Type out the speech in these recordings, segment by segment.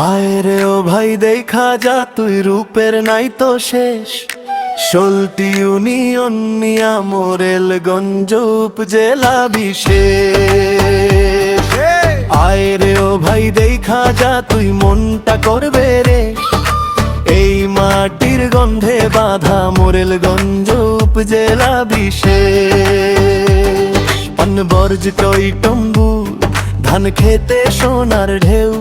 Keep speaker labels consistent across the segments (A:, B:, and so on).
A: আয় রে ও ভাই দেখা যা তুই রূপের নাই তো শেষ। সলতি ইউনিয়ন নিয়া মোরেলগঞ্জ উপজেলা বিশেষ। আয় রে ও ভাই দেখা যা তুই মনটা করবে রে, এই মাটির গন্ধে বাঁধা মোরেলগঞ্জ উপজেলা বিশেষ। পানবর্জ টই টম্বু ধান খেতে সোনার ঢেউ,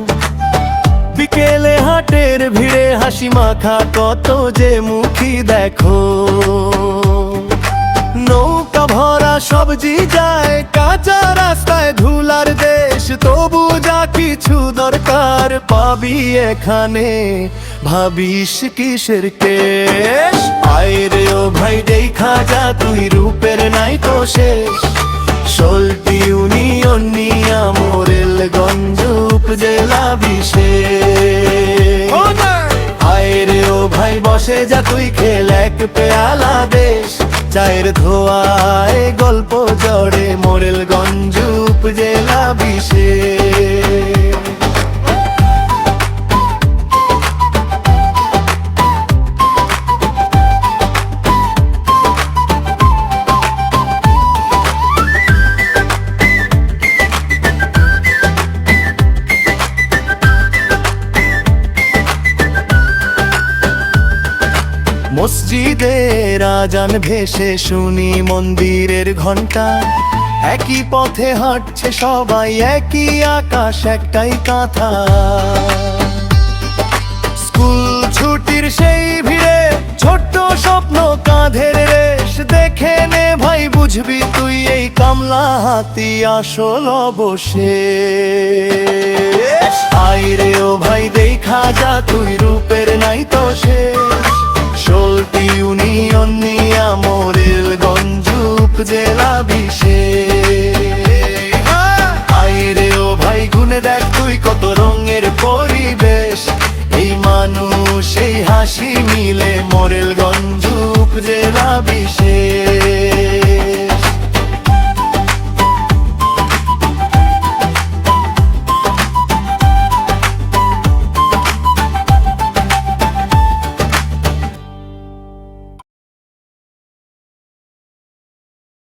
A: বিকেলে হাটের ভিড়ে হাসি মাখা কত যে মুখী দেখো। নৌকা ভরা সবজি যায় কাঁচা রাস্তায় ধুলার দেশ, তবু যা কিছু দরকার পাবি এখানে, ভাবিস কিসের কেশ। আয় রে ও ভাই দেখা যা তুই রূপের নাই তো শেষ। সলতি ইউনিয়ন নিয়া মোরেলগঞ্জ উপজেলা বিশেষ। আয় রে ও ভাই বসে যা তুই খেল এক পেয়ালা দেশ, চায়ের ধোয়ায় গল্প জড়ে মোরেলগঞ্জ উপজেলা বিশেষ। মসজিদের আজান ভেসে শুনি মন্দিরের ঘন্টা, একই পথে হাঁটছে সবাই, একই আকাশ একটাই কাঁথা। স্কুল ছুটির সেই ভিড়ে ছোট্ট স্বপ্ন কাঁধের রেশ, দেখে নে ভাই বুঝবি তুই এই কামলা হাতি আসল অবশেষ। আয় রে ও ভাই দেখা যা তুই রূপের নাই তো শেষ। সলতি ইউনিয়ন নিয়া মোরেলগঞ্জ উপজেলা বিশেষ। আয় রে ও ভাই গুনে দেখ তুই কত রঙের পরিবেশ, এই মানুষ এই হাসি মিলে মোরেলগঞ্জ উপজেলা বিশেষ।